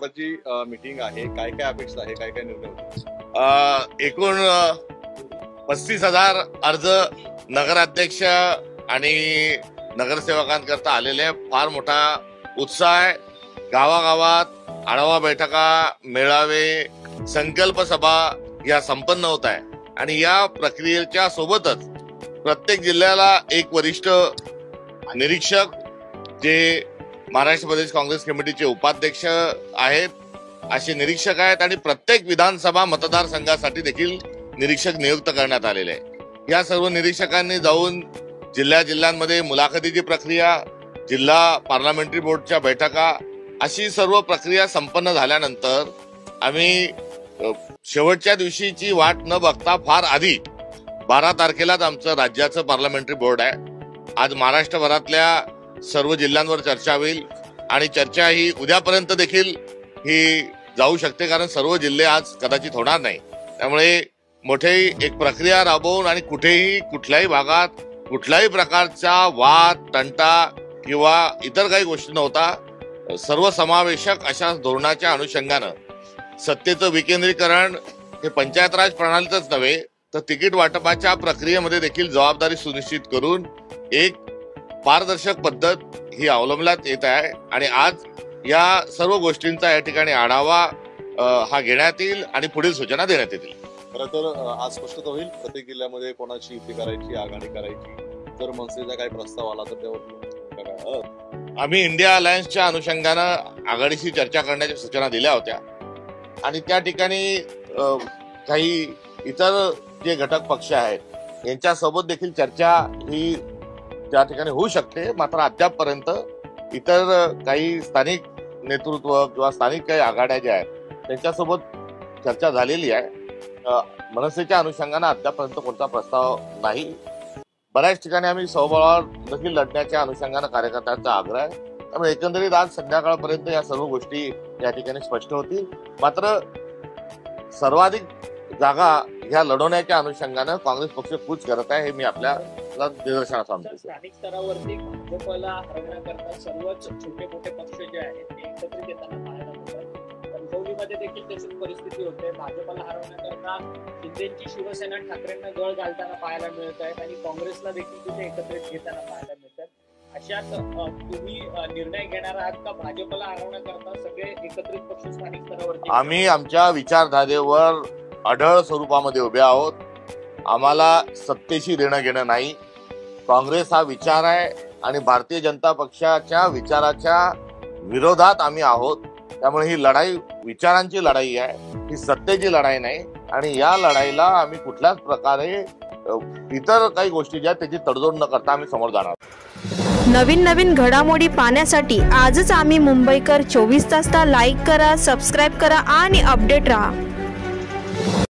महत्वाची मीटिंग आहे, काय काय अपेक्षा आहे, काय काय निर्णय होते? एकूण 35,000 अर्ज नगराध्यक्ष आणि नगरसेवकांकरता आलेले, फार मोठा उत्साह आहे। गावागावात आढावा बैठका, मेळावे, संकल्प सभा या संपन्न होत आहे आणि या प्रक्रियेच्या सोबतच प्रत्येक जिल्ह्याला एक वरिष्ठ निरीक्षक जे महाराष्ट्र प्रदेश काँग्रेस कमिटीचे उपाध्यक्ष आहेत असे निरीक्षक आहेत आणि प्रत्येक विधानसभा मतदारसंघासाठी देखील निरीक्षक नियुक्त करण्यात आलेले आहे। या सर्व निरीक्षकांनी जाऊन जिल्ह्यांमध्ये मुलाखतीची प्रक्रिया, जिल्हा पार्लमेंटरी बोर्डच्या बैठका अशी सर्व प्रक्रिया संपन्न झाल्यानंतर आम्ही शेवटच्या दिवशीची वाट न बघता फार आधी 12 तारखेलाच आमचं राज्याचं पार्लमेंटरी बोर्ड आहे। आज महाराष्ट्रभरातल्या सर्व जिल्ह्यांवर चर्चा होईल आणि चर्चा ही उद्यापर्यंत देखील ही जाऊ शकते, कारण सर्व जिल्हे आज कदाचित होणार नाही। त्यामुळे मोठी एक प्रक्रिया राबवून आणि कुठेही कुठल्याही भागात कुठल्याही प्रकारचा वाद, तंटा किंवा इतर काही गोष्टी नव्हता। सर्वसमावेशक अशा धोरणाच्या अनुषंगानं सत्तेचं विकेंद्रीकरण हे पंचायत राज प्रणालीतच नव्हे तर तिकीट वाटपाच्या प्रक्रियेमध्ये देखील जबाबदारी सुनिश्चित करून एक पारदर्शक पद्धत ही अवलंबण्यात येत आहे आणि आज या सर्व गोष्टींचा या ठिकाणी आढावा हा घेण्यात येईल आणि पुढील सूचना देण्यात येतील। खरं तर आज स्पष्टता होईल प्रत्येक जिल्ह्यामध्ये कोणाची युती करायची, आघाडी करायची। जर मनसेचा काही प्रस्ताव आला तर त्यावर आम्ही इंडिया अलायन्सच्या अनुषंगानं आघाडीशी चर्चा करण्याच्या सूचना दिल्या होत्या आणि त्या ठिकाणी काही इतर जे घटक पक्ष आहेत यांच्यासोबत देखील चर्चा ही त्या ठिकाणी होऊ शकते। मात्र अद्यापपर्यंत इतर काही स्थानिक नेतृत्व किंवा स्थानिक काही आघाड्या ज्या आहेत त्यांच्यासोबत चर्चा झालेली आहे। मनसेच्या अनुषंगाने अद्यापर्यंत कोणता प्रस्ताव नाही। बऱ्याच ठिकाणी आम्ही स्वबळावर देखील लढण्याच्या अनुषंगाने कार्यकर्त्यांचा आग्रह आहे। त्यामुळे एकंदरीत आज संध्याकाळपर्यंत या सर्व गोष्टी या ठिकाणी स्पष्ट होतील। मात्र सर्वाधिक जागा ह्या लढवण्याच्या अनुषंगाने काँग्रेस पक्ष कूच करत आहे हे मी आपल्याला निदर्शनास आणतो। स्थानिक स्तरावरती भाजपला हरवण्याकरता सर्वच छोटे मोठे पक्ष जे आहेत ते एकत्रित येताना पाहायला मिळतात। कणकवलीमध्ये देखील तशीच परिस्थिती होते। भाजपला हरवण्याकरता शिंदेची शिवसेना ठाकरेंना गळ घालताना पाहायला मिळत आहेत आणि काँग्रेसला देखील तिथे एकत्रित घेताना पाहायला मिळतात। अशात तुम्ही निर्णय घेणार आहात का भाजपला हरवण्याकरता सगळे एकत्रित पक्ष स्थानिक स्तरावरती? आम्ही आमच्या विचारधारेवर अढळ स्वरूपामध्ये उभे आहोत। आम्हाला सत्तेशी देणं घेणं नाही। काँग्रेस हा विचार आहे आणि भारतीय जनता पक्षाच्या विचाराच्या विरोधात आम्ही आहोत। त्यामुळे ही लढाई विचारांची लढाई आहे, ही सत्तेची लढाई नाही आणि या लढाईला आम्ही कुठल्याच प्रकारे इतर काही गोष्टी ज्या त्याची तडजोड न करता आम्ही समोर जाणार। नवीन घडामोडी पाहण्यासाठी आजच आम्ही मुंबईकर 24 तासला लाईक करा, सबस्क्राईब करा आणि अपडेट रहा।